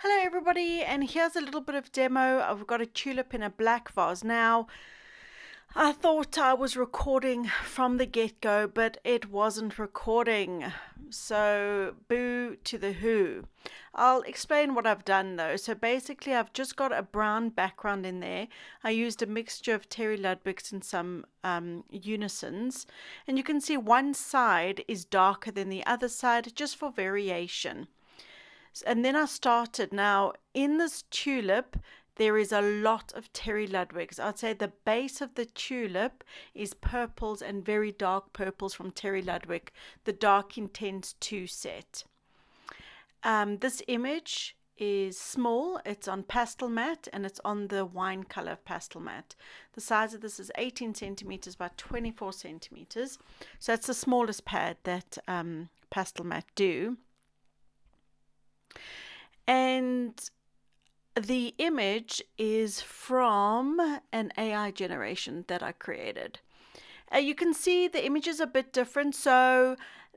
Hello everybody, and here's a little bit of demo. I've got a tulip in a black vase. Now, I thought I was recording from the get-go, but it wasn't recording. So, boo to the who. I'll explain what I've done though. So basically, I've just got a brown background in there. I used a mixture of Terry Ludwigs and some unisons. And you can see one side is darker than the other side, just for variation. And then I started. Now, in this tulip, there is a lot of Terry Ludwigs. I'd say the base of the tulip is purples and very dark purples from Terry Ludwig, the Dark Intense 2 set. This image is small. It's on pastel mat and it's on the wine color pastel mat. The size of this is 18 centimeters by 24 centimeters. So it's the smallest pad that pastel mat do. And the image is from an AI generation that I created. You can see the image is a bit different. So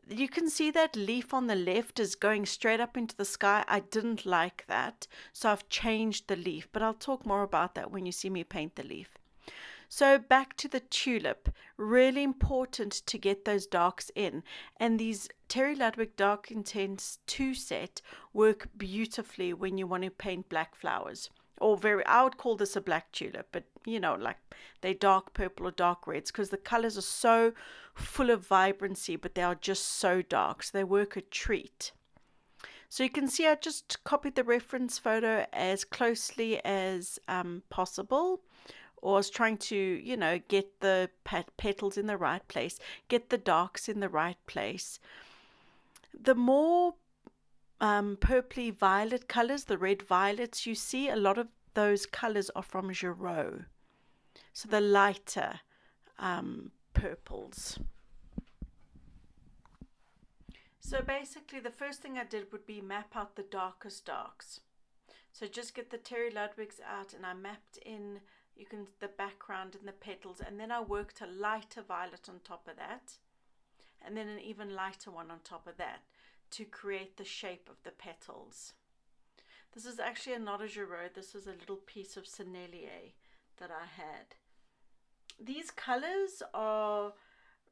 you can see that leaf on the left is going straight up into the sky. I didn't like that, so I've changed the leaf, but I'll talk more about that when you see me paint the leaf. So back to the tulip, really important to get those darks in. And these Terry Ludwig Dark Intense 2 set work beautifully when you want to paint black flowers. Or I would call this a black tulip, but you know, like they're dark purple or dark reds because the colors are so full of vibrancy, but they are just so dark. So they work a treat. So you can see I just copied the reference photo as closely as possible. Or I was trying to, you know, get the petals in the right place, get the darks in the right place. The more purpley violet colors, the red violets you see, a lot of those colors are from Giraud. So the lighter purples. So basically the first thing I did would be map out the darkest darks. So just get the Terry Ludwigs out and I mapped in the background and the petals, and then I worked a lighter violet on top of that, and then an even lighter one on top of that to create the shape of the petals. This is actually not a Giraud, this is a little piece of Sennelier that I had. These colors are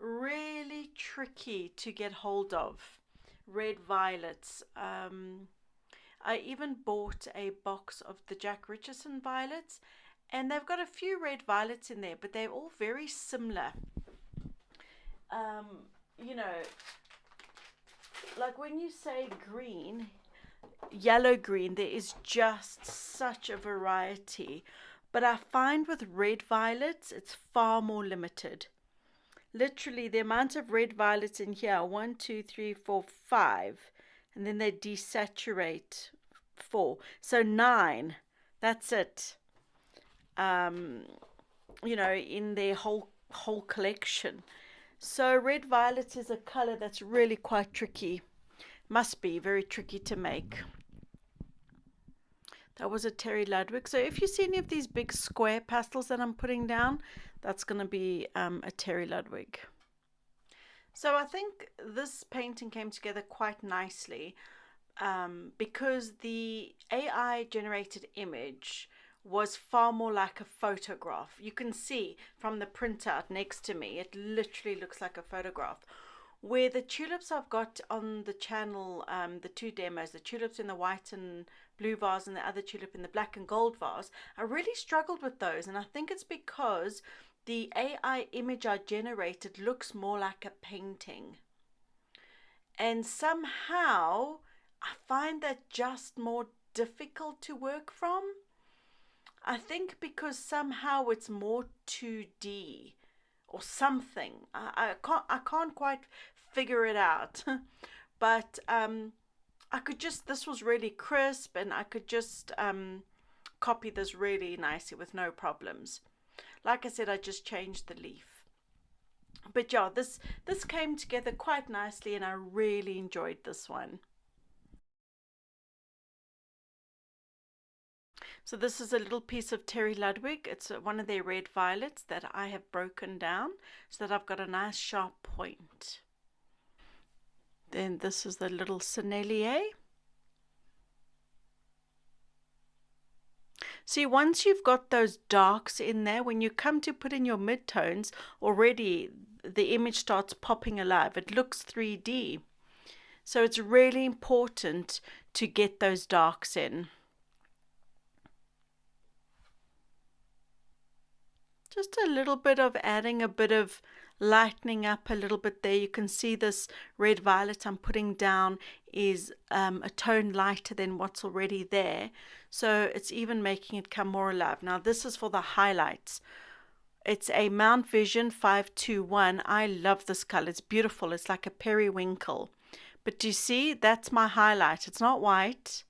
really tricky to get hold of. Red violets. I even bought a box of the Jack Richardson violets, and they've got a few red violets in there, but they're all very similar. You know, like when you say green, yellow green, there is just such a variety. But I find with red violets, it's far more limited. Literally, the amount of red violets in here, 1, 2, 3, 4, 5, and then they desaturate 4. So 9, that's it. You know, in their whole collection. So red violet is a color that's really quite tricky. Must be very tricky to make. That was a Terry Ludwig. So if you see any of these big square pastels that I'm putting down, that's going to be a Terry Ludwig. So I think this painting came together quite nicely because the AI generated image was far more like a photograph. You can see from the printout next to me, it literally looks like a photograph. Where the tulips I've got on the channel, the two demos, the tulips in the white and blue vase and the other tulip in the black and gold vase, I really struggled with those, and I think it's because the AI image I generated looks more like a painting. And somehow I find that just more difficult to work from. I think because somehow it's more 2D or something. I can't quite figure it out. But I could just, this was really crisp, and I could just copy this really nicely with no problems. Like I said, I just changed the leaf. But yeah, this came together quite nicely, and I really enjoyed this one. So this is a little piece of Terry Ludwig. It's one of their red violets that I have broken down so that I've got a nice sharp point. Then this is the little Sennelier. See, once you've got those darks in there, when you come to put in your midtones, already the image starts popping alive. It looks 3D. So it's really important to get those darks in. Just a little bit of adding a bit of lightening up a little bit there. You can see this red violet I'm putting down is a tone lighter than what's already there. So it's even making it come more alive. Now this is for the highlights. It's a Mount Vision 521. I love this color. It's beautiful. It's like a periwinkle. But do you see, that's my highlight. It's not white.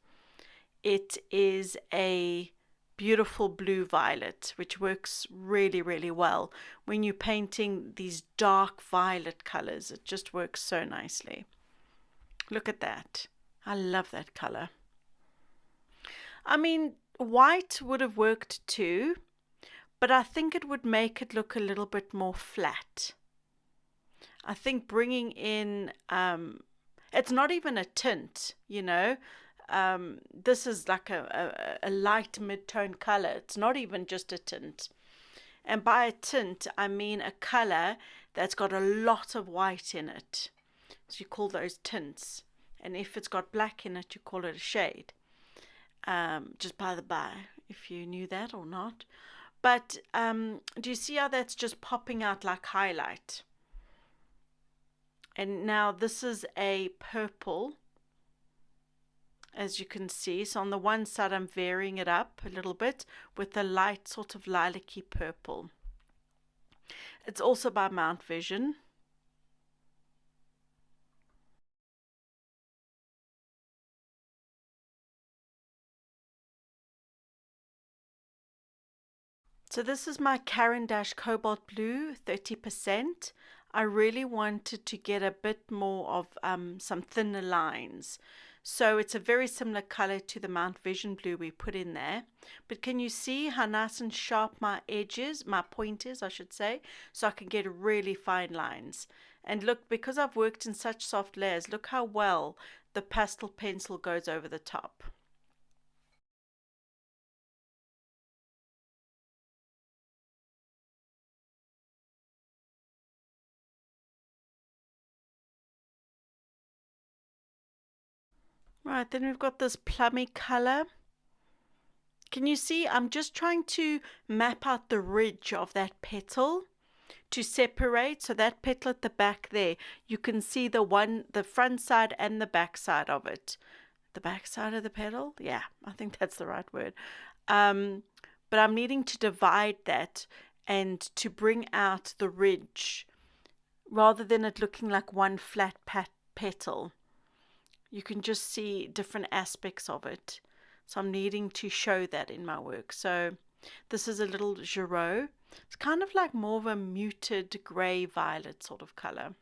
It is a beautiful blue violet, which works really, really well. When you're painting these dark violet colors, it just works so nicely. Look at that. I love that color. I mean, white would have worked too, but I think it would make it look a little bit more flat. I think bringing in, it's not even a tint, you know. This is like a light mid-tone color. It's not even just a tint. And by a tint, I mean a color that's got a lot of white in it. So you call those tints. And if it's got black in it, you call it a shade. Just by the by, if you knew that or not. But do you see how that's just popping out like highlight? And now this is a purple, as you can see. So on the one side I'm varying it up a little bit with a light sort of lilac-y purple. It's also by Mount Vision. So this is my Caran d'Ache Cobalt Blue, 30%. I really wanted to get a bit more of some thinner lines. So it's a very similar color to the Mount Vision Blue we put in there. But can you see how nice and sharp my edges, my point is, I should say, so I can get really fine lines. And look, because I've worked in such soft layers, look how well the pastel pencil goes over the top. Right, then we've got this plummy color. Can you see? I'm just trying to map out the ridge of that petal to separate. So that petal at the back there, you can see the front side and the back side of it. The back side of the petal? Yeah, I think that's the right word. But I'm needing to divide that and to bring out the ridge rather than it looking like one flat petal. You can just see different aspects of it. So I'm needing to show that in my work. So this is a little Giraud. It's kind of like more of a muted grey violet sort of color.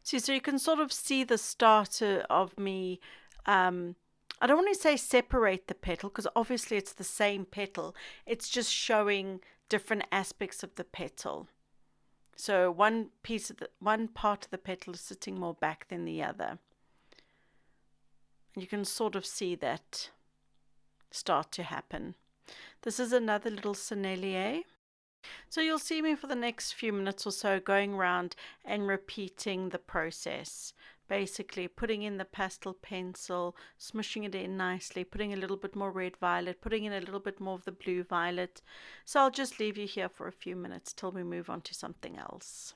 See, so you can sort of see the start of me. I don't want to say separate the petal because obviously it's the same petal. It's just showing different aspects of the petal. So one part of the petal is sitting more back than the other. And you can sort of see that start to happen. This is another little sennelier. So you'll see me for the next few minutes or so going around and repeating the process. Basically putting in the pastel pencil, smushing it in nicely, putting a little bit more red violet, putting in a little bit more of the blue violet. So I'll just leave you here for a few minutes till we move on to something else.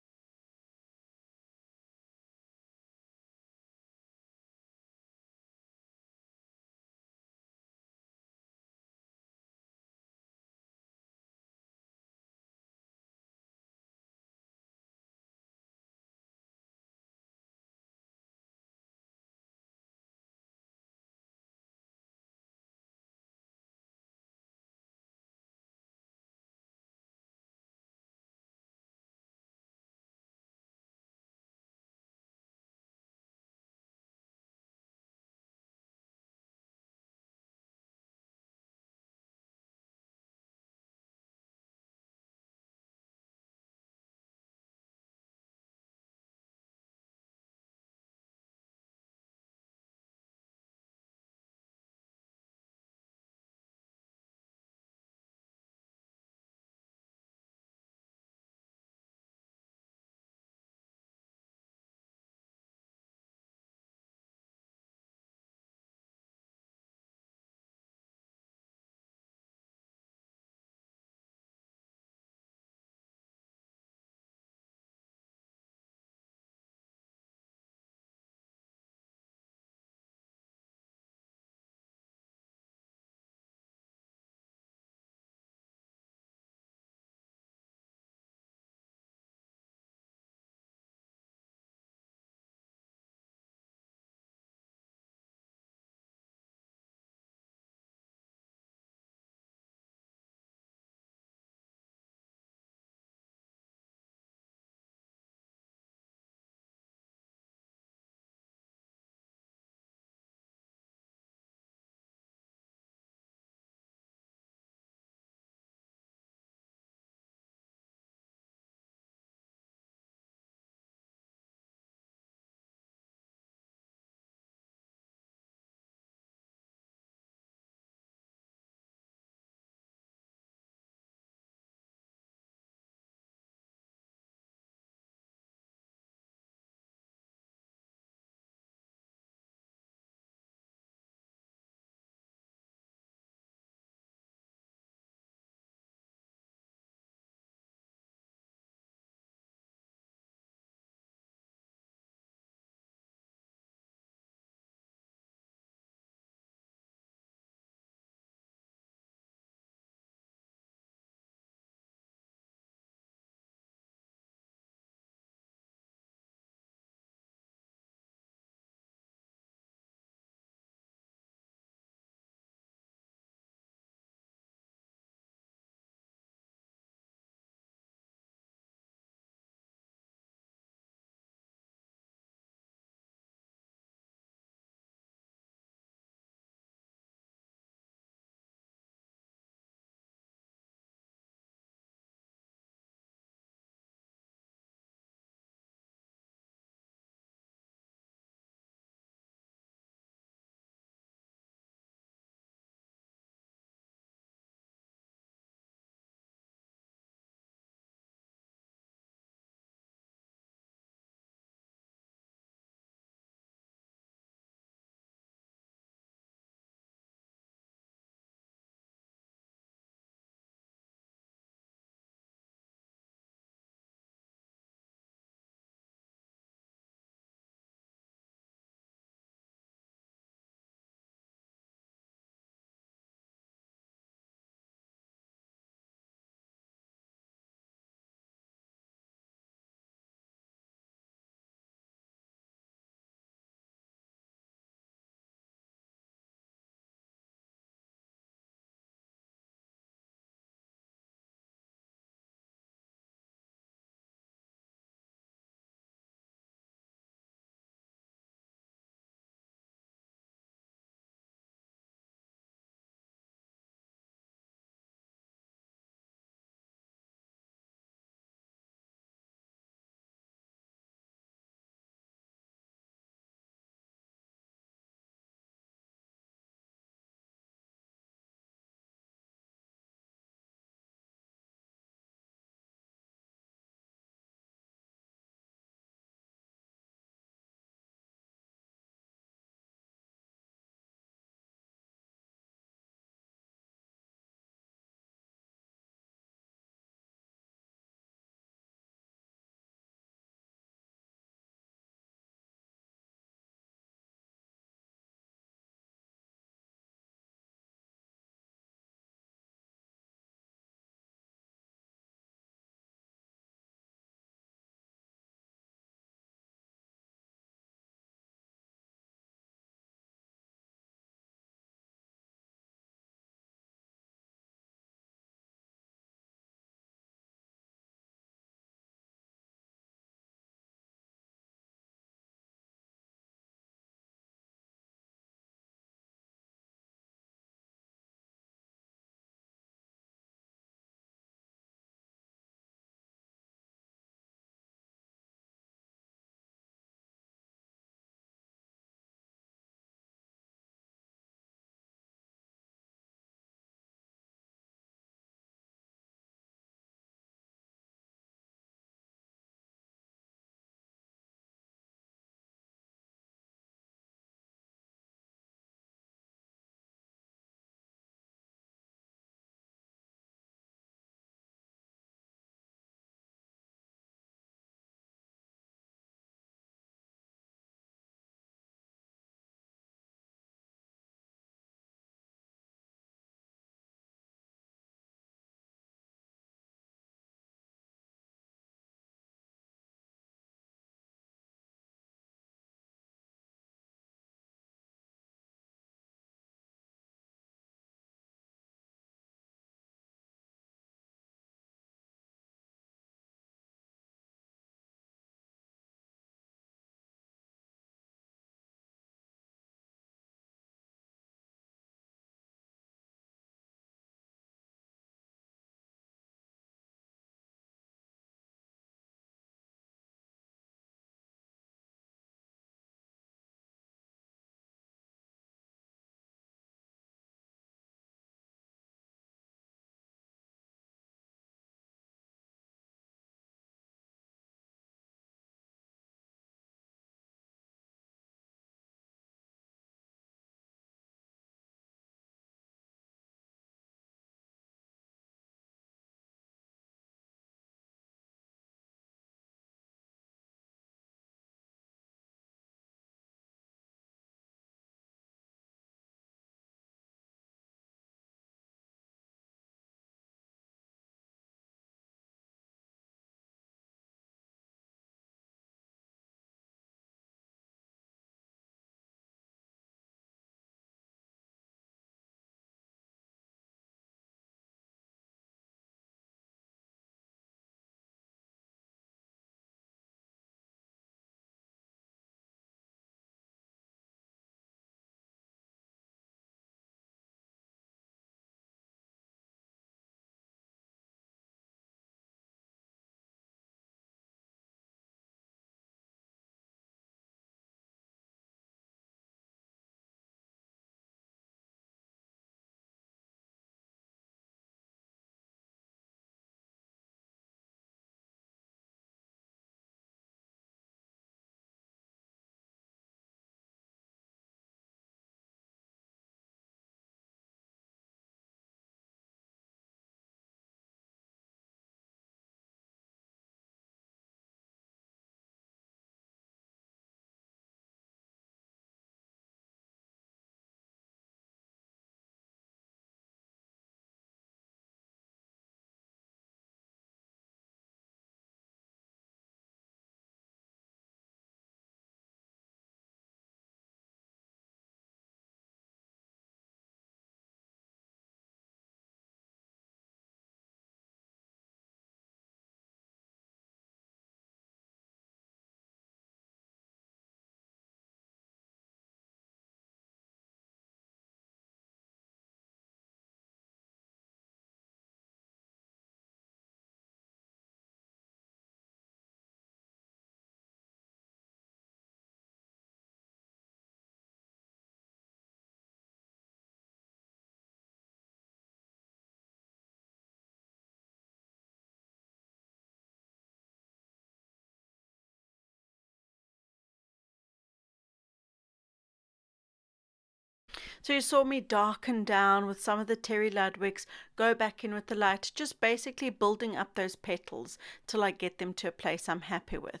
So you saw me darken down with some of the Terry Ludwigs, go back in with the light, just basically building up those petals till I get them to a place I'm happy with.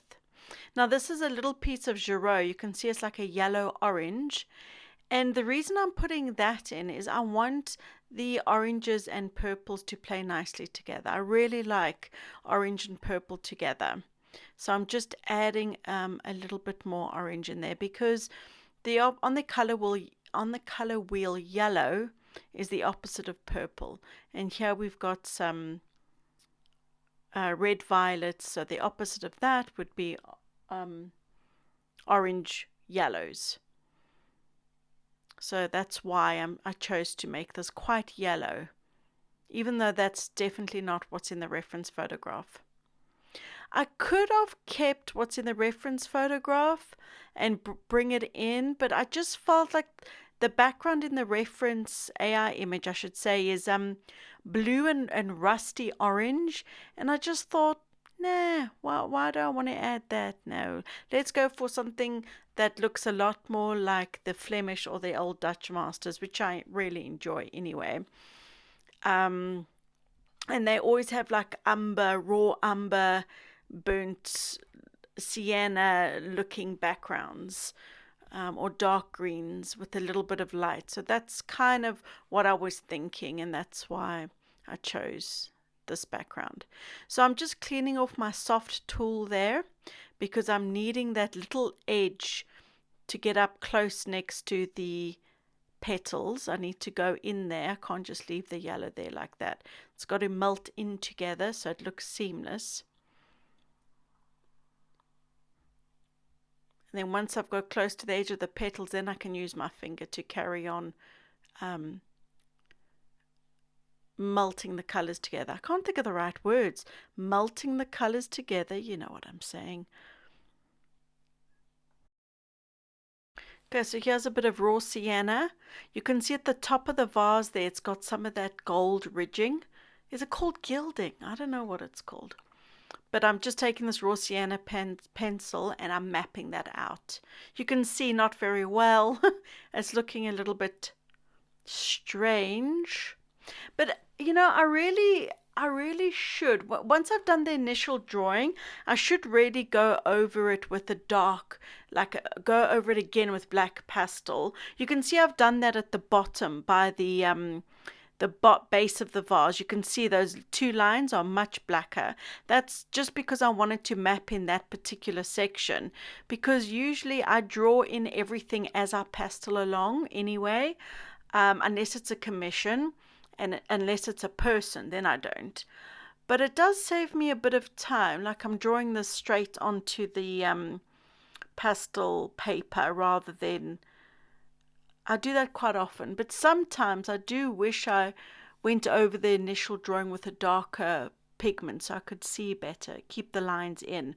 Now this is a little piece of Giraud. You can see it's like a yellow orange. And the reason I'm putting that in is I want the oranges and purples to play nicely together. I really like orange and purple together. So I'm just adding a little bit more orange in there because on the color wheel yellow is the opposite of purple, and here we've got some red violets, so the opposite of that would be orange yellows. So that's why I chose to make this quite yellow, even though that's definitely not what's in the reference photograph. I could have kept what's in the reference photograph and bring it in, but I just felt like the background in the reference AI image, I should say, is blue and rusty orange, and I just thought, nah, why do I want to add that? No, let's go for something that looks a lot more like the Flemish or the old Dutch masters, which I really enjoy anyway. And they always have like umber, raw umber, burnt sienna looking backgrounds, or dark greens with a little bit of light. So that's kind of what I was thinking, and that's why I chose this background. So I'm just cleaning off my soft tool there because I'm needing that little edge to get up close next to the petals. I need to go in there. I can't just leave the yellow there like that. It's got to melt in together so it looks seamless. And then once I've got close to the edge of the petals, then I can use my finger to carry on melting the colors together. I can't think of the right words. Melting the colors together, you know what I'm saying. Okay, so here's a bit of raw sienna. You can see at the top of the vase there, it's got some of that gold ridging. Is it called gilding? I don't know what it's called. But I'm just taking this raw sienna pencil and I'm mapping that out. You can see not very well. It's looking a little bit strange. But, you know, I really should. Once I've done the initial drawing, I should really go over it with a dark, like go over it again with black pastel. You can see I've done that at the bottom by the base of the vase. You can see those two lines are much blacker. That's just because I wanted to map in that particular section, because usually I draw in everything as I pastel along anyway, unless it's a commission. And unless it's a person, then I don't. But it does save me a bit of time. Like I'm drawing this straight onto the pastel paper rather than... I do that quite often. But sometimes I do wish I went over the initial drawing with a darker pigment so I could see better, keep the lines in.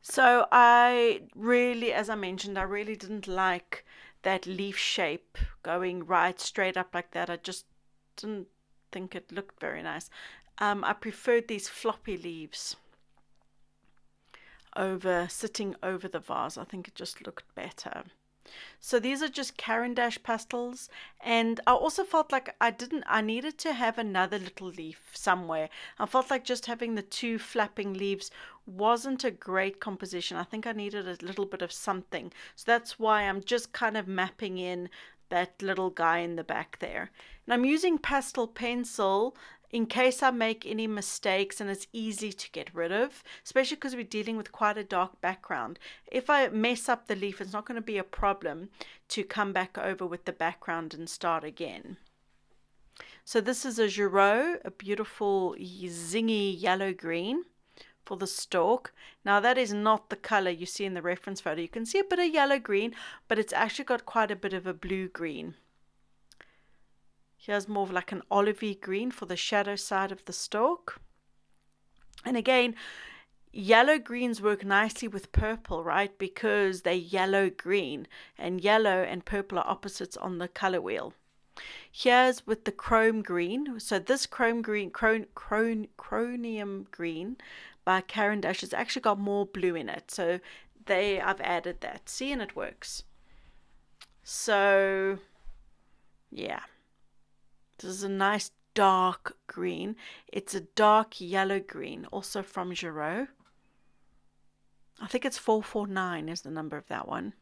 So I really, as I mentioned, I really didn't like that leaf shape going right straight up like that. I just didn't think it looked very nice. I preferred these floppy leaves sitting over the vase. I think it just looked better. So these are just Caran d'Ache pastels, and I also felt like I needed to have another little leaf somewhere. I felt like just having the two flapping leaves wasn't a great composition. I think I needed a little bit of something. So that's why I'm just kind of mapping in that little guy in the back there. And I'm using pastel pencil in case I make any mistakes, and it's easy to get rid of, especially because we're dealing with quite a dark background. If I mess up the leaf, it's not going to be a problem to come back over with the background and start again. So this is a Giraud, a beautiful zingy yellow green for the stalk. Now that is not the color you see in the reference photo. You can see a bit of yellow green, but it's actually got quite a bit of a blue green. Here's more of like an olivey green for the shadow side of the stalk. And again, yellow greens work nicely with purple, right? Because they're yellow green, and yellow and purple are opposites on the color wheel. Here's with the chrome green. So this chrome green, chromium green by Caran d'Ache has actually got more blue in it. So I've added that. See, and it works. So yeah, this is a nice dark green. It's a dark yellow green, also from Giraud. I think it's 449 is the number of that one.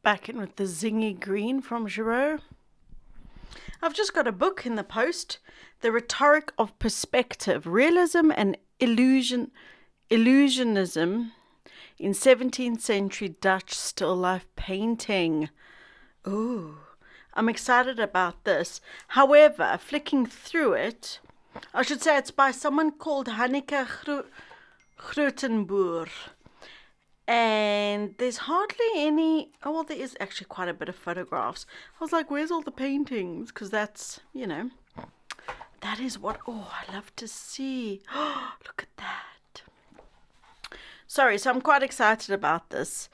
Back in with the zingy green from Giraud. I've just got a book in the post, The Rhetoric of Perspective, Realism and Illusionism in 17th Century Dutch Still Life Painting. Ooh, I'm excited about this. However, flicking through it, I should say it's by someone called Hanneke Grotenboer. And there's hardly any. Oh, well, there is actually quite a bit of photographs. I was like, where's all the paintings? Because that's, that is what, oh, I love to see. Oh, look at that. Sorry, so I'm quite excited about this.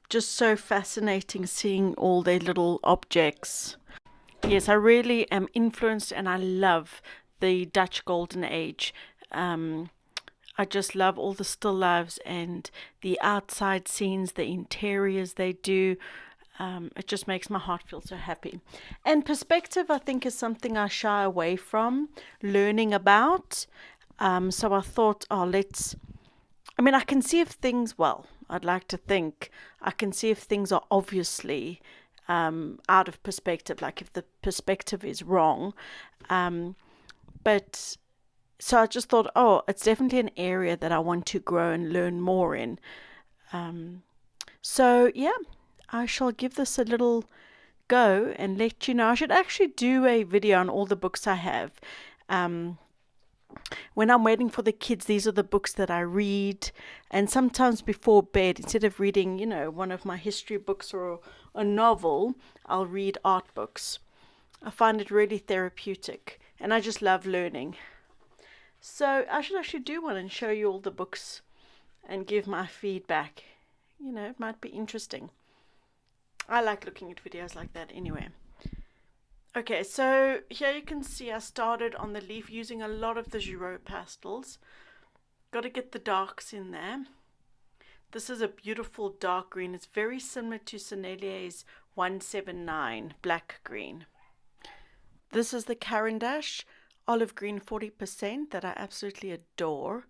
Just so fascinating seeing all their little objects. Yes, I really am influenced and I love the Dutch Golden Age. I just love all the still lives and the outside scenes, the interiors they do. It just makes my heart feel so happy. And perspective, I think, is something I shy away from learning about. So I thought, I can see if things, I'd like to think I can see if things are obviously out of perspective, like if the perspective is wrong. But so I just thought, it's definitely an area that I want to grow and learn more in. So yeah, I shall give this a little go and let you know. I should actually do a video on all the books I have. When I'm waiting for the kids, these are the books that I read. And sometimes before bed, instead of reading, one of my history books or a novel, I'll read art books. I find it really therapeutic and I just love learning. So I should actually do one and show you all the books and give my feedback. It might be interesting. I like looking at videos like that anyway. Okay, so here you can see I started on the leaf using a lot of the Giraud pastels. Got to get the darks in there. This is a beautiful dark green. It's very similar to Sennelier's 179 black green. This is the Caran d'Ache olive green 40% that I absolutely adore.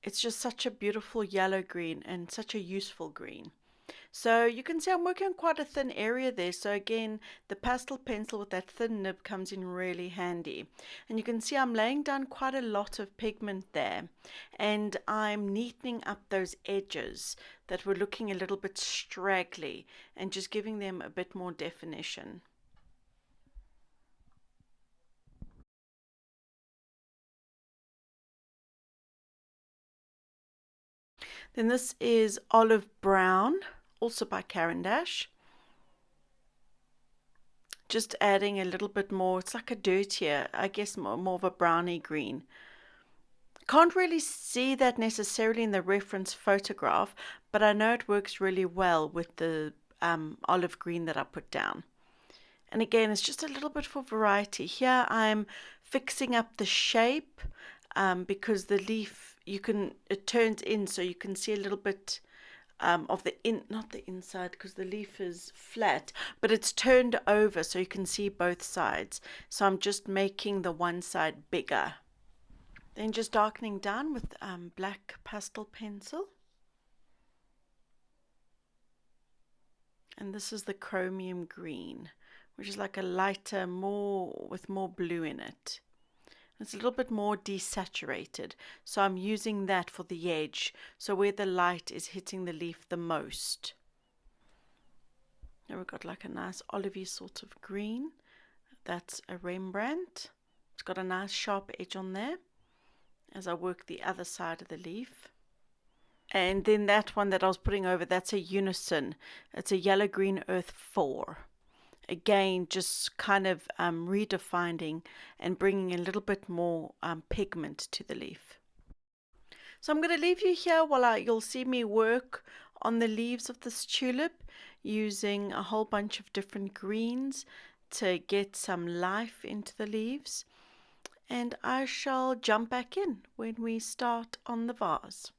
It's just such a beautiful yellow green and such a useful green. So you can see I'm working on quite a thin area there. So again, the pastel pencil with that thin nib comes in really handy. And you can see I'm laying down quite a lot of pigment there. And I'm neatening up those edges that were looking a little bit straggly and just giving them a bit more definition. Then this is olive brown, also by Caran d'Ache. Just adding a little bit more, it's like a dirtier, I guess more of a browny green. Can't really see that necessarily in the reference photograph, but I know it works really well with the olive green that I put down. And again, it's just a little bit for variety. Here I'm fixing up the shape because the leaf, it turns in so you can see a little bit of not the inside because the leaf is flat, but it's turned over so you can see both sides. So I'm just making the one side bigger. Then just darkening down with black pastel pencil. And this is the chromium green, which is like a lighter, with more blue in it. It's a little bit more desaturated, so I'm using that for the edge, so where the light is hitting the leaf the most. Now we've got like a nice olivey sort of green. That's a Rembrandt. It's got a nice sharp edge on there as I work the other side of the leaf. And then that one that I was putting over, that's a Unison. It's a yellow green earth 4. Again, just kind of redefining and bringing a little bit more pigment to the leaf. So I'm going to leave you here while you'll see me work on the leaves of this tulip using a whole bunch of different greens to get some life into the leaves. And I shall jump back in when we start on the vase.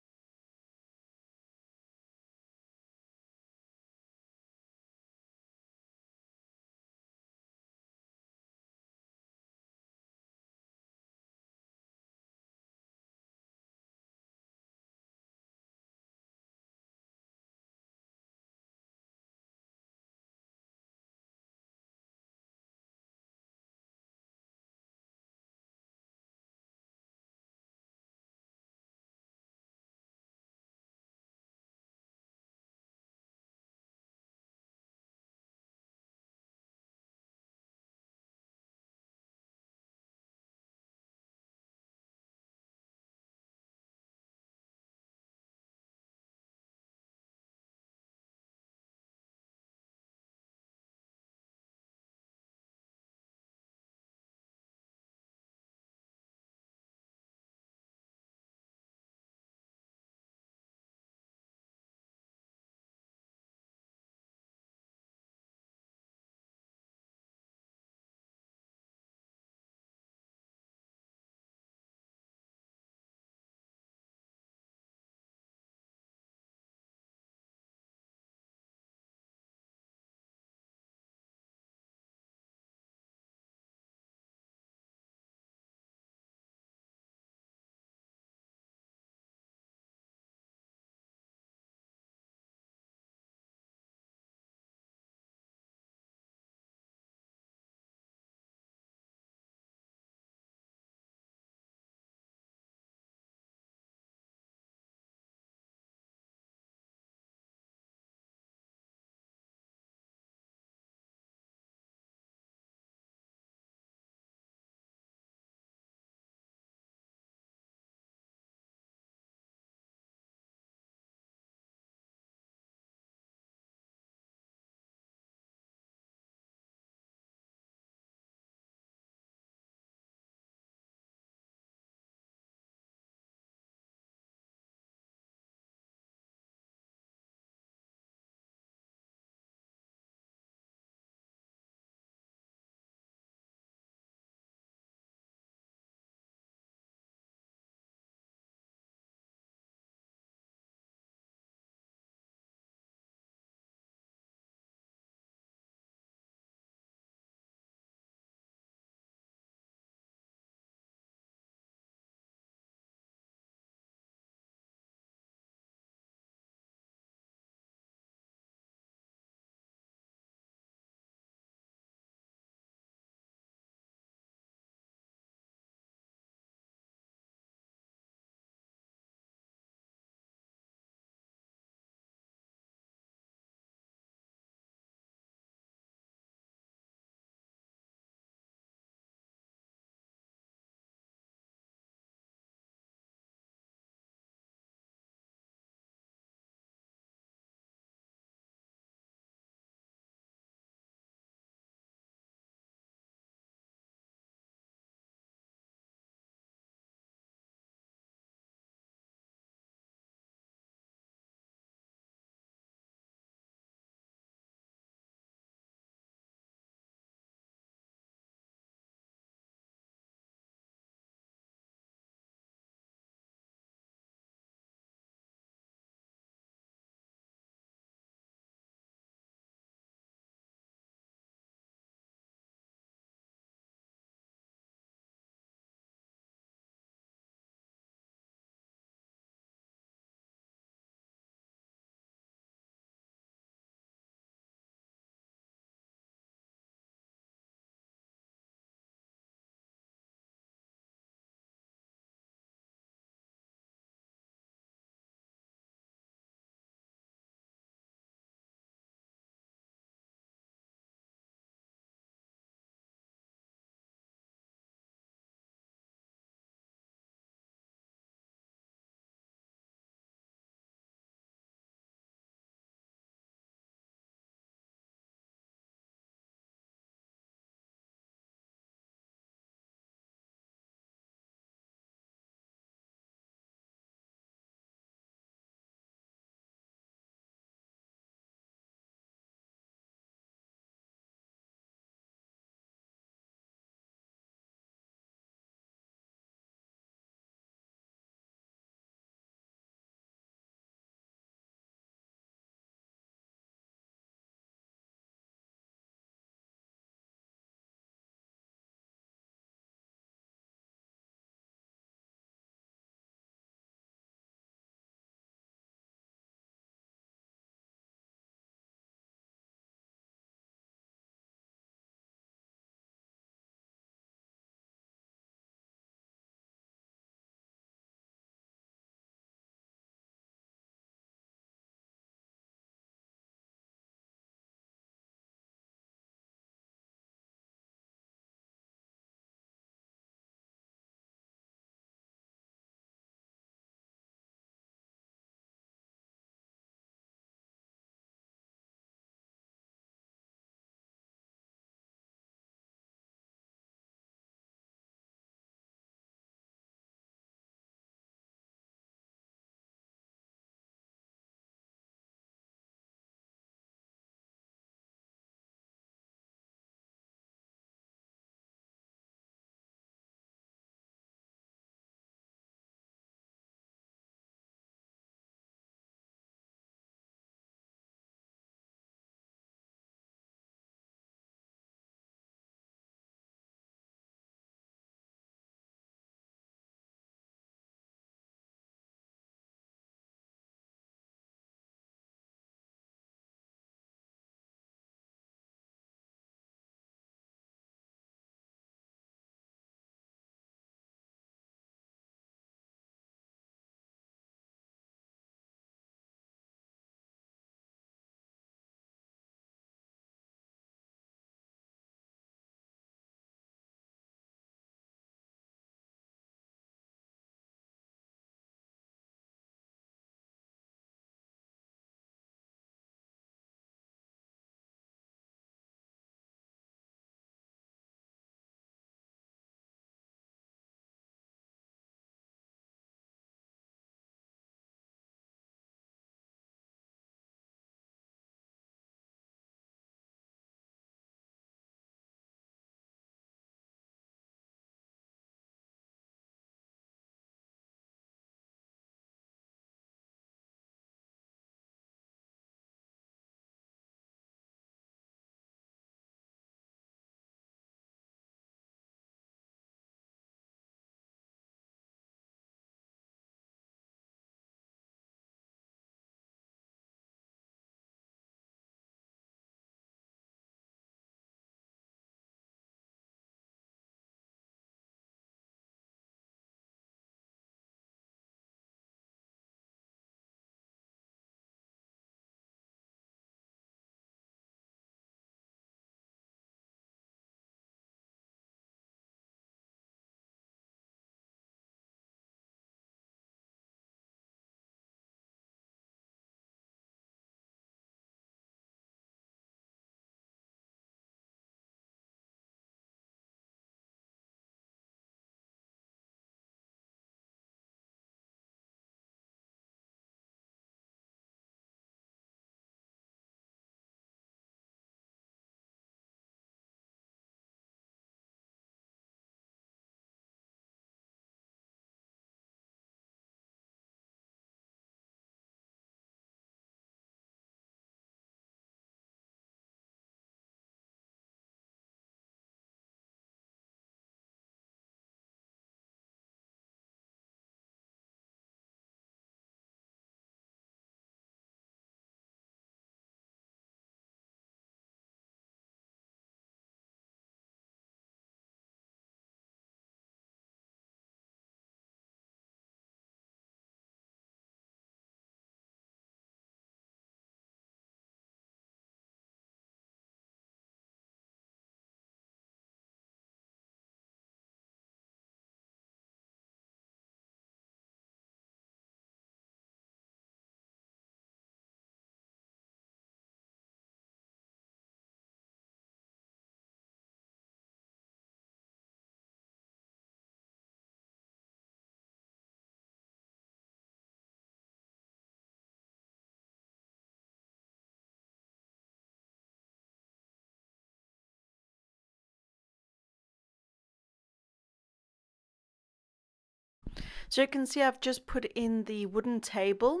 So you can see I've just put in the wooden table.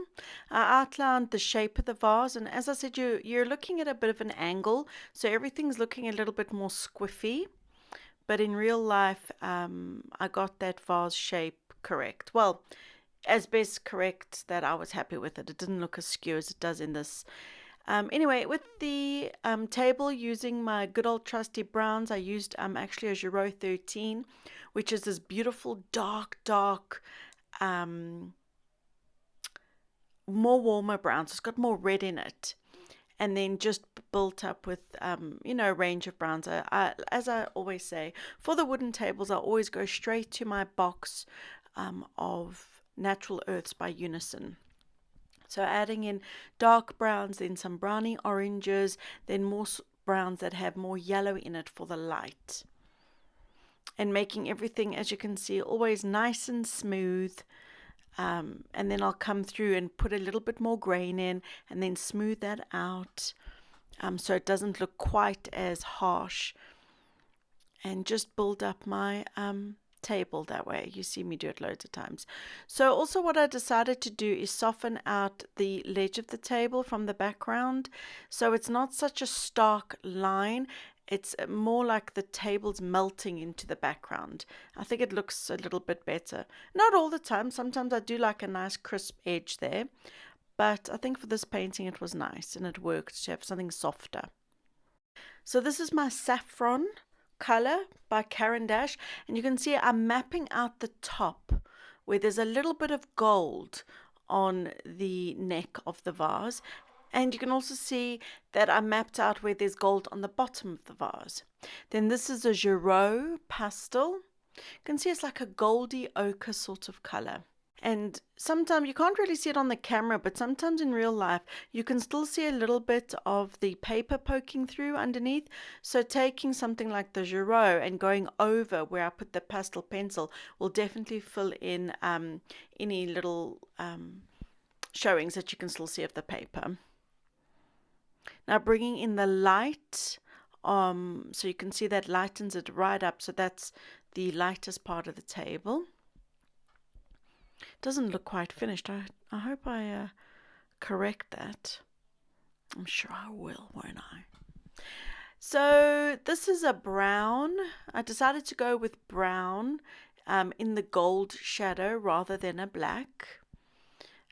I outlined the shape of the vase, and as I said, you're looking at a bit of an angle, so everything's looking a little bit more squiffy. But in real life, I got that vase shape correct. Well, as best correct that I was happy with it. It didn't look askew as it does in this. Anyway, with the table, using my good old trusty browns, I used actually a Giro 13, which is this beautiful dark, more warmer brown. So it's got more red in it. And then just built up with, a range of browns. As I always say, for the wooden tables, I always go straight to my box of Natural Earths by Unison. So adding in dark browns, then some browny oranges, then more browns that have more yellow in it for the light. And making everything, as you can see, always nice and smooth. And then I'll come through and put a little bit more grain in and then smooth that out so it doesn't look quite as harsh. And just build up my table that way. You see me do it loads of times. So also what I decided to do is soften out the ledge of the table from the background, so it's not such a stark line. It's more like the table's melting into the background. I think it looks a little bit better. Not all the time. Sometimes I do like a nice crisp edge there, but I think for this painting it was nice and it worked to have something softer. So this is my saffron color by Caran d'Ache, and you can see I'm mapping out the top where there's a little bit of gold on the neck of the vase, and you can also see that I mapped out where there's gold on the bottom of the vase. Then this is a Giro pastel. You can see it's like a goldy ochre sort of color. And sometimes you can't really see it on the camera, but sometimes in real life you can still see a little bit of the paper poking through underneath. So taking something like the Giro and going over where I put the pastel pencil will definitely fill in any little showings that you can still see of the paper. Now bringing in the light, so you can see that lightens it right up. So that's the lightest part of the table. Doesn't look quite finished. I hope I correct that. I'm sure I will, won't I? So this is a brown. I decided to go with brown in the gold shadow rather than a black.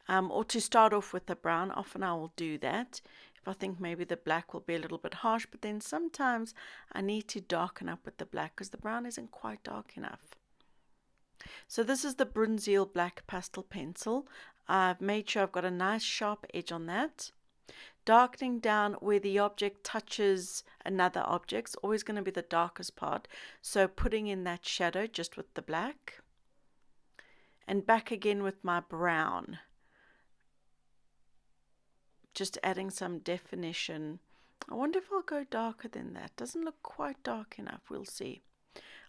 Or to start off with the brown. Often I will do that if I think maybe the black will be a little bit harsh, but then sometimes I need to darken up with the black because the brown isn't quite dark enough. So this is the Brunswick black pastel pencil. I've made sure I've got a nice sharp edge on that. Darkening down where the object touches another object is always going to be the darkest part. So putting in that shadow just with the black. And back again with my brown. Just adding some definition. I wonder if I'll go darker than that. Doesn't look quite dark enough. We'll see.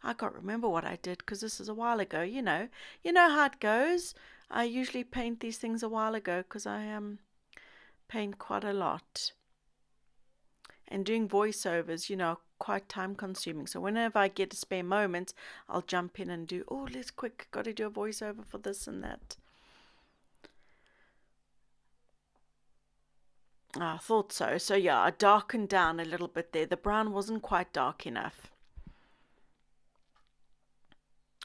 I can't remember what I did because this is a while ago. You know how it goes. I usually paint these things a while ago because I paint quite a lot. And doing voiceovers, quite time consuming. So whenever I get a spare moment, I'll jump in and do, let's quick, got to do a voiceover for this and that. I thought so. So yeah, I darkened down a little bit there. The brown wasn't quite dark enough.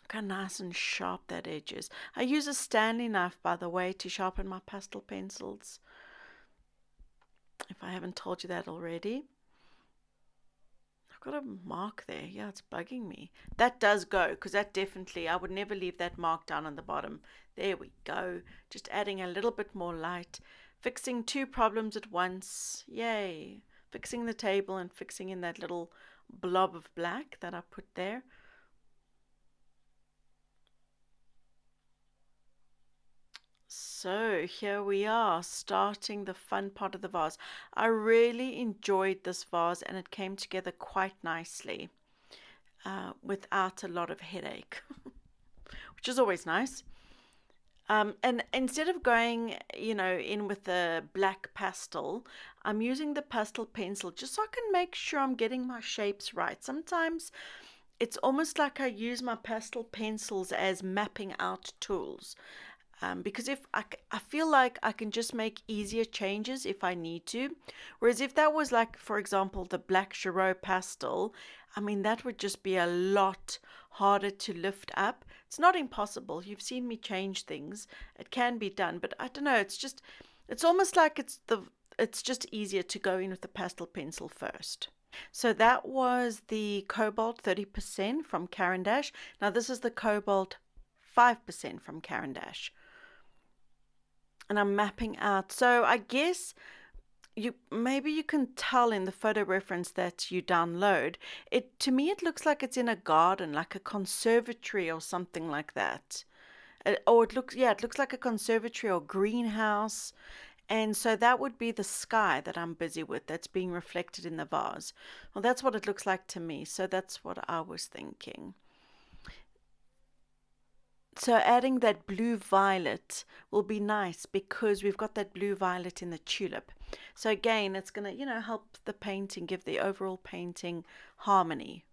Look how nice and sharp that edge is. I use a Stanley knife, by the way, to sharpen my pastel pencils. If I haven't told you that already. I've got a mark there. Yeah, it's bugging me. That does go, because that definitely, I would never leave that mark down on the bottom. There we go. Just adding a little bit more light. Fixing two problems at once. Yay. Fixing the table and fixing in that little blob of black that I put there. So here we are, starting the fun part of the vase. I really enjoyed this vase and it came together quite nicely without a lot of headache, which is always nice. And instead of going, in with the black pastel, I'm using the pastel pencil just so I can make sure I'm getting my shapes right. Sometimes it's almost like I use my pastel pencils as mapping out tools. Because if I feel like I can just make easier changes if I need to. Whereas if that was like, for example, the black Giraud pastel, I mean, that would just be a lot harder to lift up. It's not impossible. You've seen me change things. It can be done, but I don't know. It's almost like it's just easier to go in with the pastel pencil first. So that was the Cobalt 30% from Caran d'Ache. Now this is the Cobalt 5% from Caran d'Ache. And I'm mapping out. So I guess maybe you can tell in the photo reference that you download. To me it looks like it's in a garden, like a conservatory or something like that. Or it looks like a conservatory or greenhouse. And so that would be the sky that I'm busy with that's being reflected in the vase. Well, that's what it looks like to me. So that's what I was thinking. So adding that blue violet will be nice because we've got that blue violet in the tulip. So again, it's going to, help the painting, give the overall painting harmony.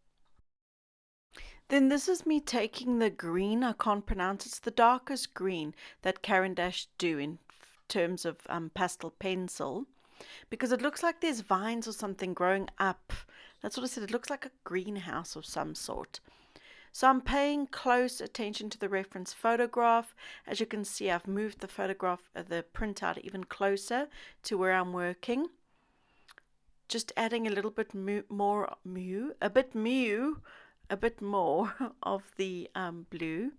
Then this is me taking the green, I can't pronounce it, it's the darkest green that Caran d'Ache do in terms of pastel pencil, because it looks like there's vines or something growing up. That's what I said, it looks like a greenhouse of some sort. So I'm paying close attention to the reference photograph. As you can see, I've moved the photograph, the printout even closer to where I'm working. Just adding a little bit more of the blue.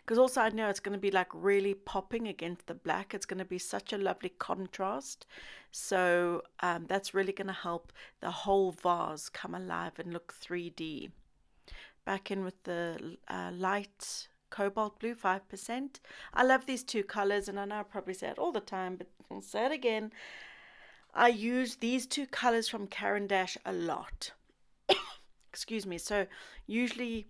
Because also I know it's going to be like really popping against the black. It's going to be such a lovely contrast. So that's really going to help the whole vase come alive and look 3D. Back in with the light cobalt blue 5%. I love these two colors, and I know I probably say it all the time, but I'll say it again. I use these two colors from Caran d'Ache a lot. Excuse me. So usually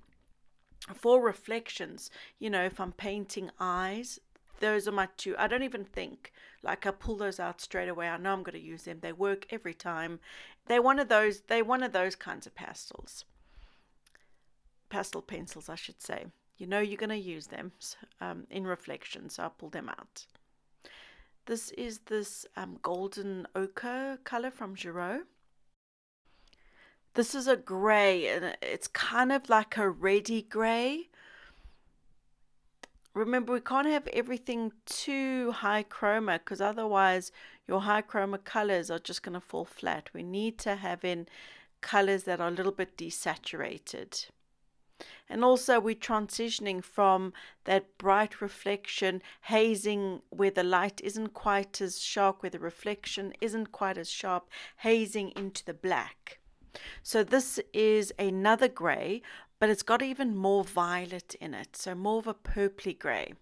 for reflections, if I'm painting eyes, those are my two. I don't even think, like, I pull those out straight away. I know I'm going to use them. They work every time. They're one of those kinds of pastel pencils, I should say. You're going to use them in reflection, so I'll pull them out. This is this golden ochre color from Giraud. This is a gray, and it's kind of like a reddy gray. Remember, we can't have everything too high chroma, because otherwise your high chroma colors are just going to fall flat. We need to have in colors that are a little bit desaturated. And also we're transitioning from that bright reflection, hazing where the light isn't quite as sharp, where the reflection isn't quite as sharp, hazing into the black. So this is another gray, but it's got even more violet in it, so more of a purpley gray.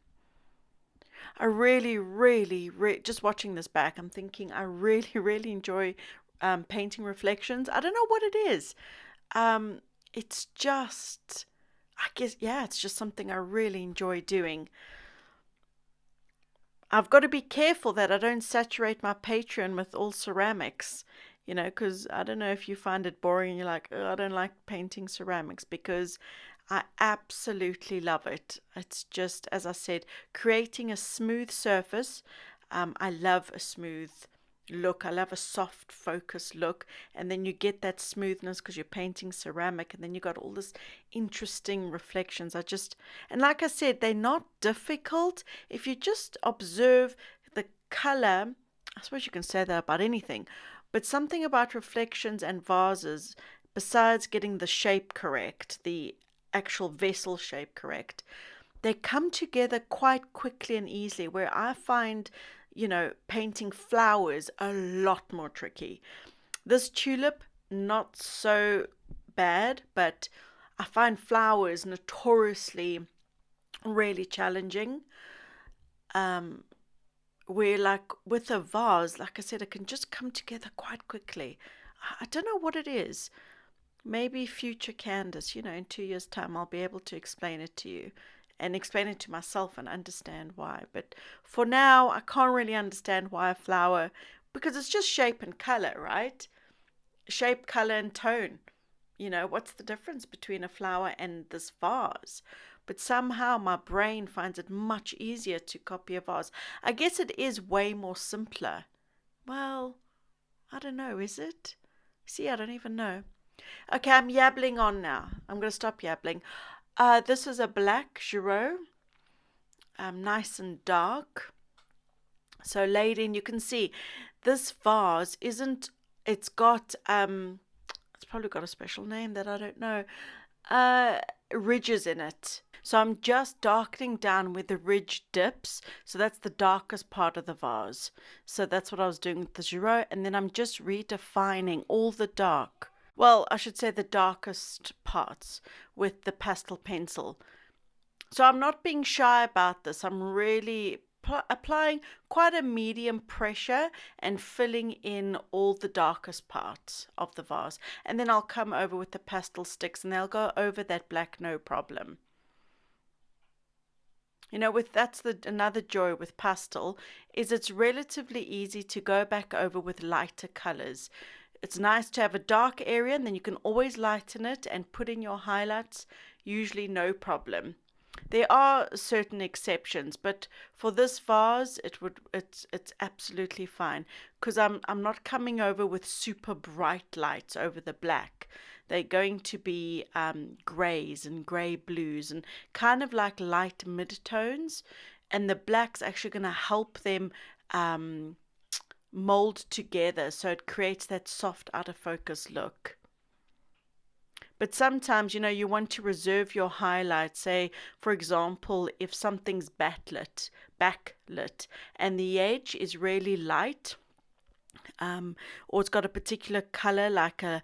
I really, just watching this back, I'm thinking I really enjoy painting reflections. I don't know what it is. It's just, I guess, it's just something I really enjoy doing. I've got to be careful that I don't saturate my Patreon with all ceramics, because I don't know if you find it boring and you're like, oh, I don't like painting ceramics, because I absolutely love it. It's just, as I said, creating a smooth surface. I love a smooth look. I love a soft focus look, and then you get that smoothness because you're painting ceramic, and then you got all this interesting reflections. And like I said, they're not difficult if you just observe the color. I suppose you can say that about anything, but something about reflections and vases, besides getting the shape correct, the actual vessel shape correct, they come together quite quickly and easily, where I find painting flowers a lot more tricky. This tulip, not so bad, but I find flowers notoriously really challenging. Where, like, with a vase, like I said, it can just come together quite quickly. I don't know what it is. Maybe future Candace, in 2 years' time, I'll be able to explain it to you and explain it to myself and understand why. But for now, I can't really understand why a flower, because it's just shape and color, right? Shape, color, and tone. you know, what's the difference between a flower and this vase? But somehow my brain finds it much easier to copy a vase. I guess it is way more simpler. Well, I don't know, is it? See, I don't even know. Okay, I'm yabbling on now. I'm going to stop yabbling. This is a black Giraud, nice and dark. So laid in, you can see this vase isn't, it's got, it's probably got a special name that I don't know, uh, ridges in it. So I'm just darkening down where the ridge dips. So that's the darkest part of the vase. So that's what I was doing with the Giraud. And then I'm just redefining all the dark. Well, I should say the darkest parts with the pastel pencil. So I'm not being shy about this. I'm really applying quite a medium pressure and filling in all the darkest parts of the vase. And then I'll come over with the pastel sticks and they'll go over that black no problem. You know, that's another joy with pastel is it's relatively easy to go back over with lighter colors. It's nice to have a dark area and then you can always lighten it and put in your highlights, usually no problem. There are certain exceptions, but for this vase, it's absolutely fine because I'm not coming over with super bright lights over the black. They're going to be grays and grey blues and kind of like light midtones, and the black's actually going to help them mold together, so it creates that soft out of focus look. But sometimes, you know, you want to reserve your highlights. Say, for example, if something's backlit, and the edge is really light, or it's got a particular color like a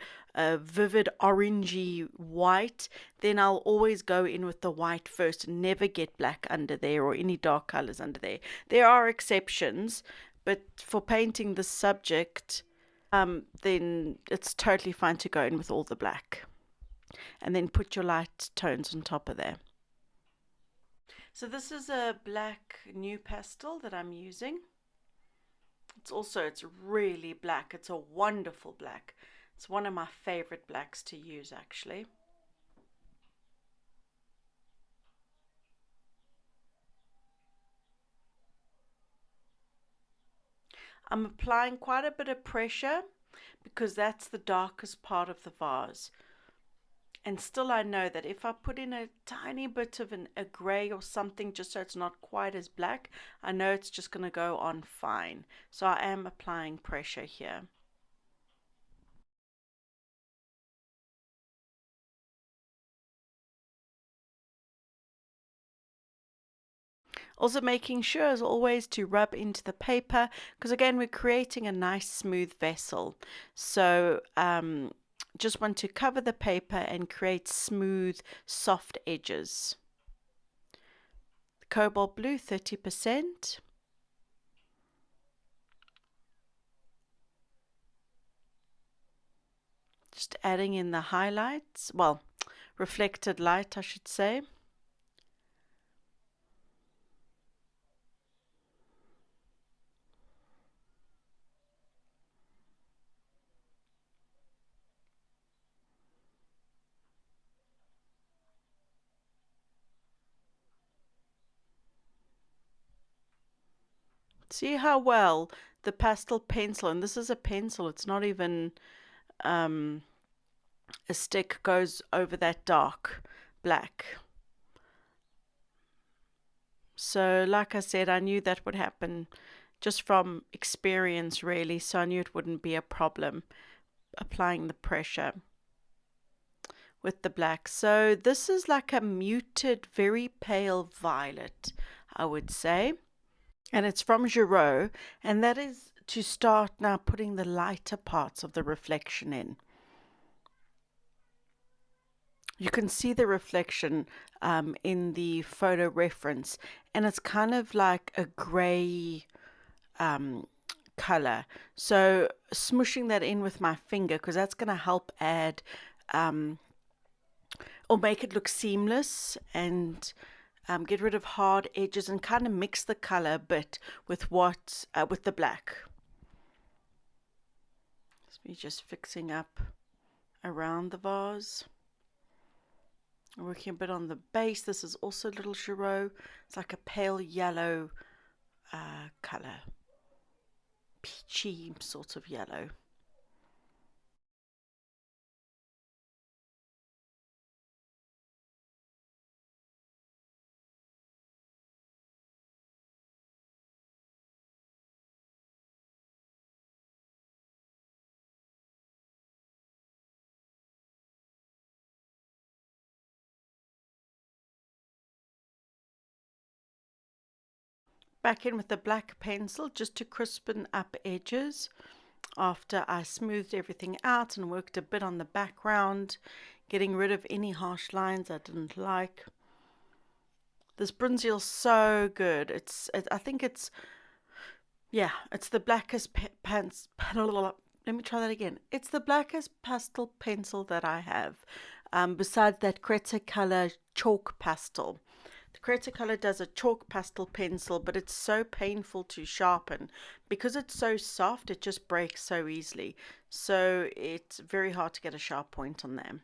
vivid orangey white, then I'll always go in with the white first and never get black under there or any dark colors under there. There are exceptions, but for painting this subject, then it's totally fine to go in with all the black. And then put your light tones on top of there. So this is a black new pastel that I'm using. It's really black. It's a wonderful black. It's one of my favorite blacks to use actually. I'm applying quite a bit of pressure because that's the darkest part of the vase. And still I know that if I put in a tiny bit of a grey or something just so it's not quite as black, I know it's just going to go on fine. So I am applying pressure here. Also making sure as always to rub into the paper because again we're creating a nice smooth vessel. So just want to cover the paper and create smooth, soft edges. Cobalt blue, 30%. Just adding in the highlights, well, reflected light, I should say. See how well the pastel pencil, and this is a pencil, it's not even a stick, goes over that dark black. So like I said, I knew that would happen just from experience really, so I knew it wouldn't be a problem applying the pressure with the black. So this is like a muted, very pale violet, I would say. And it's from Giraud, and that is to start now putting the lighter parts of the reflection in. You can see the reflection in the photo reference, and it's kind of like a grey color. So smooshing that in with my finger, because that's going to help add or make it look seamless and get rid of hard edges and kind of mix the color a bit with with the black. Just fixing up around the vase. I'm working a bit on the base. This is also a little Giraud. It's like a pale yellow color, peachy sort of yellow. Back in with the black pencil just to crispen up edges after I smoothed everything out and worked a bit on the background, getting rid of any harsh lines I didn't like. This brinzial's so good. I think it's the blackest let me try that again. It's the blackest pastel pencil that I have, besides that Color chalk pastel. The Color does a chalk pastel pencil, but it's so painful to sharpen. Because it's so soft, it just breaks so easily. So it's very hard to get a sharp point on them.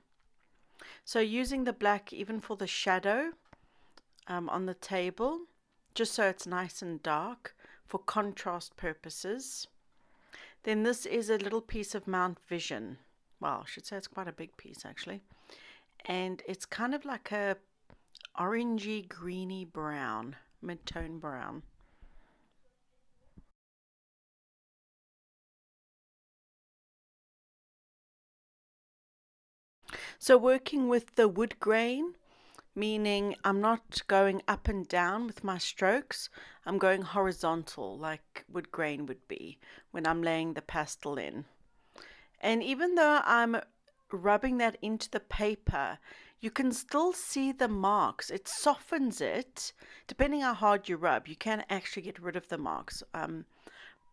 So using the black even for the shadow on the table, just so it's nice and dark for contrast purposes. Then this is a little piece of Mount Vision. Well, I should say it's quite a big piece actually. And it's kind of like a orangey, greeny brown, mid-tone brown. So working with the wood grain, meaning I'm not going up and down with my strokes. I'm going horizontal like wood grain would be when I'm laying the pastel in. And even though I'm rubbing that into the paper, you can still see the marks. It softens it. Depending how hard you rub, you can actually get rid of the marks.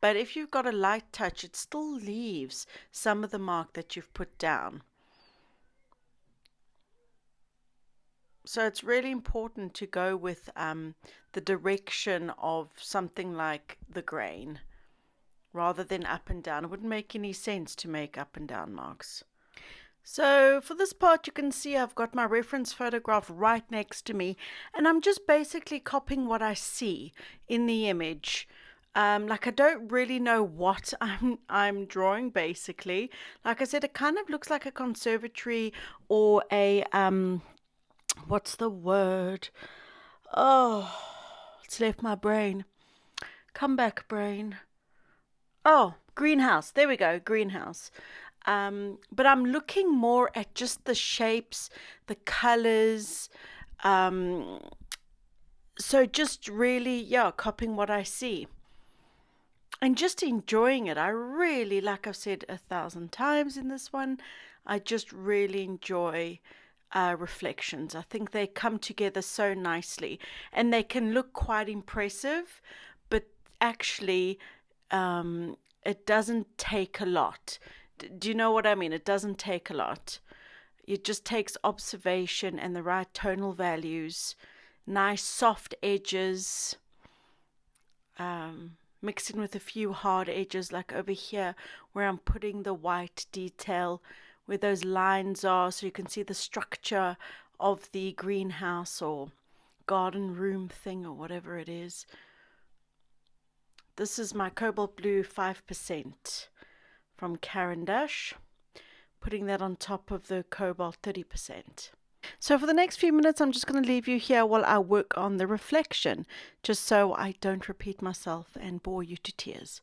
But if you've got a light touch, it still leaves some of the mark that you've put down. So it's really important to go with the direction of something like the grain rather than up and down. It wouldn't make any sense to make up and down marks. So for this part, you can see I've got my reference photograph right next to me, and I'm just basically copying what I see in the image. Like I don't really know what I'm drawing basically. Like I said, it kind of looks like a conservatory or a what's the word? Oh, it's left my brain. Come back, brain. Oh, greenhouse. There we go, greenhouse. But I'm looking more at just the shapes, the colors. Um, so just really, yeah, copying what I see. And just enjoying it. I really, like I've said 1,000 times in this one, I just really enjoy reflections. I think they come together so nicely and they can look quite impressive, but actually, it doesn't take a lot. Do you know what I mean? It doesn't take a lot. It just takes observation and the right tonal values, nice soft edges, mixed in with a few hard edges, like over here where I'm putting the white detail where those lines are, so you can see the structure of the greenhouse or garden room thing or whatever it is. This is my cobalt blue 5% from Caran d'Ache, putting that on top of the cobalt 30%. So for the next few minutes, I'm just going to leave you here while I work on the reflection, just so I don't repeat myself and bore you to tears.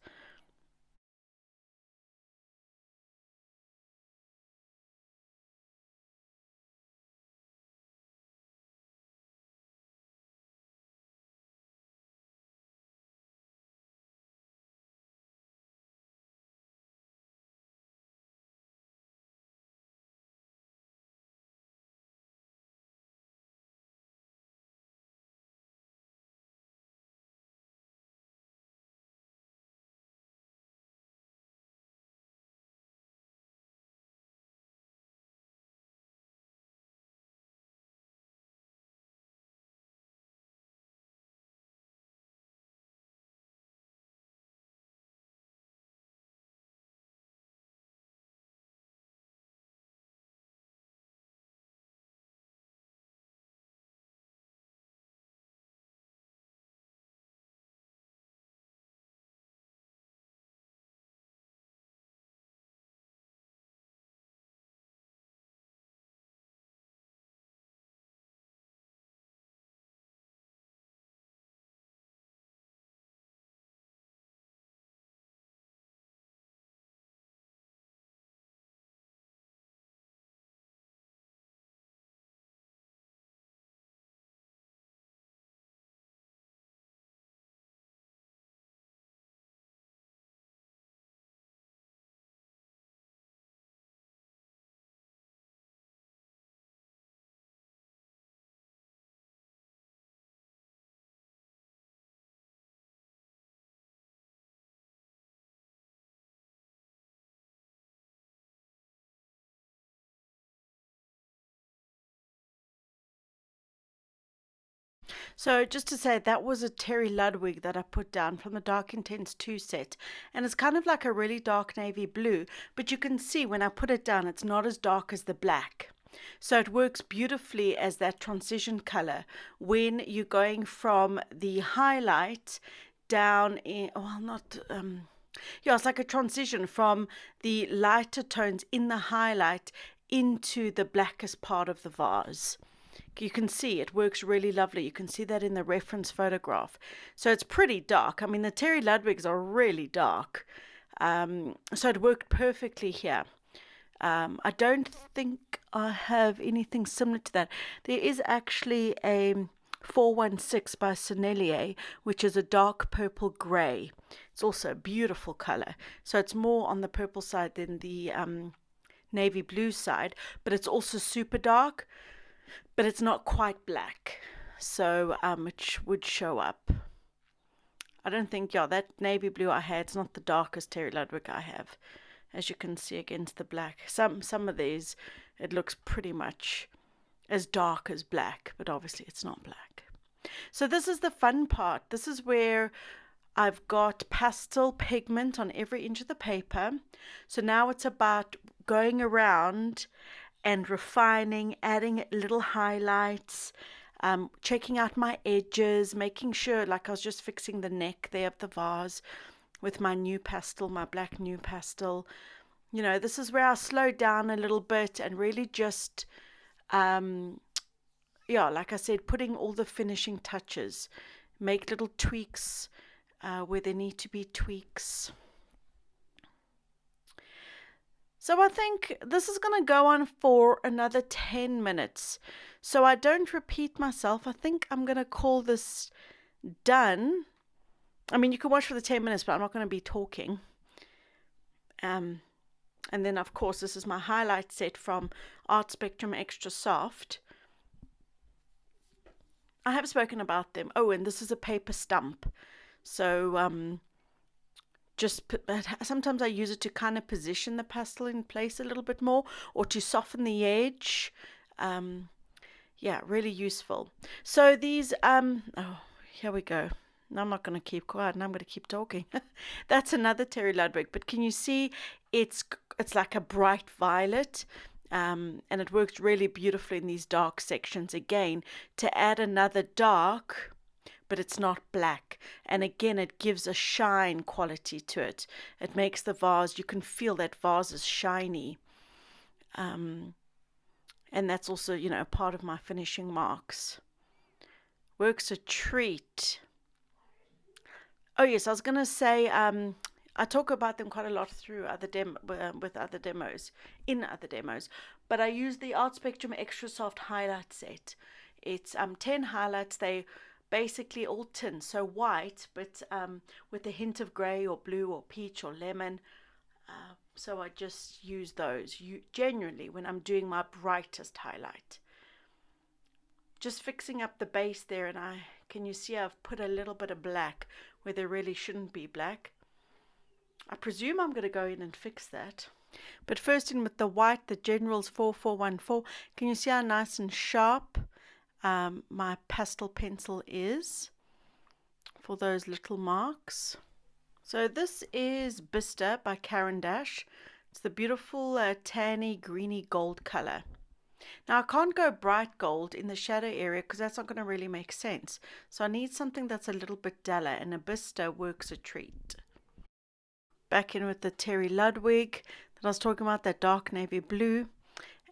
So just to say, that was a Terry Ludwig that I put down from the Dark Intense 2 set. And it's kind of like a really dark navy blue, but you can see when I put it down, it's not as dark as the black. So it works beautifully as that transition color when you're going from the highlight down in, well, not, yeah, it's like a transition from the lighter tones in the highlight into the blackest part of the vase. You can see it works really lovely. You can see that in the reference photograph. So it's pretty dark. I mean, the Terry Ludwigs are really dark. So it worked perfectly here. I don't think I have anything similar to that. There is actually a 416 by Sennelier, which is a dark purple grey. It's also a beautiful color. So it's more on the purple side than the navy blue side, but it's also super dark. But it's not quite black, so it would show up. I don't think, yeah, that navy blue I had, it's not the darkest Terry Ludwig I have, as you can see against the black. Some of these, it looks pretty much as dark as black, but obviously it's not black. So this is the fun part. This is where I've got pastel pigment on every inch of the paper. So now it's about going around and refining, adding little highlights, checking out my edges, making sure, like I was just fixing the neck there of the vase with my new pastel, my black new pastel. You know, this is where I slow down a little bit and really just, yeah, like I said, putting all the finishing touches, make little tweaks where there need to be tweaks. So I think this is going to go on for another 10 minutes. So I don't repeat myself. I think I'm going to call this done. I mean, you can watch for the 10 minutes, but I'm not going to be talking. And then, of course, this is my highlight set from Art Spectrum Extra Soft. I have spoken about them. Oh, and this is a paper stump. So, sometimes I use it to kind of position the pastel in place a little bit more, or to soften the edge. Yeah, really useful. So these, oh, here we go. I'm not going to keep quiet, and I'm going to keep talking. That's another Terry Ludwig, but can you see it's like a bright violet, and it works really beautifully in these dark sections again to add another dark, but it's not black. And again, it gives a shine quality to it. It makes the vase, you can feel that vase is shiny. And that's also, you know, part of my finishing marks. Works a treat. Oh yes, I was going to say, I talk about them quite a lot through other with other demos, in other demos, but I use the Art Spectrum Extra Soft highlight set. It's 10 highlights. They basically all tin, so white, but with a hint of grey or blue or peach or lemon. So I just use those genuinely when I'm doing my brightest highlight. Just fixing up the base there, and can you see I've put a little bit of black where there really shouldn't be black. I presume I'm going to go in and fix that. But first in with the white, the General's 4414. Can you see how nice and sharp my pastel pencil is for those little marks? So this is Bista by Caran d'Ache. It's the beautiful tanny greeny gold color. Now I can't go bright gold in the shadow area because that's not going to really make sense. So I need something that's a little bit duller, and a Bista works a treat. Back in with the Terry Ludwig that I was talking about, that dark navy blue.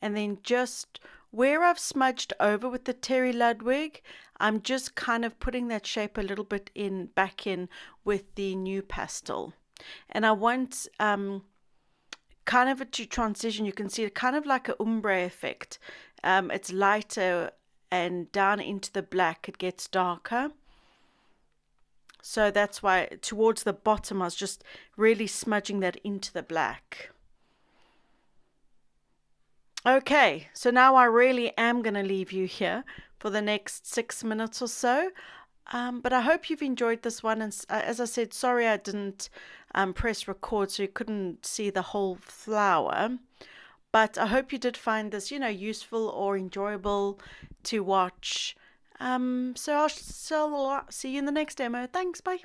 And then just where I've smudged over with the Terry Ludwig, I'm just kind of putting that shape a little bit back in with the new pastel. And I want kind of to transition. You can see it kind of like an ombre effect. It's lighter, and down into the black it gets darker. So that's why towards the bottom I was just really smudging that into the black. Okay, so now I really am going to leave you here for the next 6 minutes or so. But I hope you've enjoyed this one. And as I said, sorry I didn't press record so you couldn't see the whole flower. But I hope you did find this, useful or enjoyable to watch. So I'll see you in the next demo. Thanks, bye.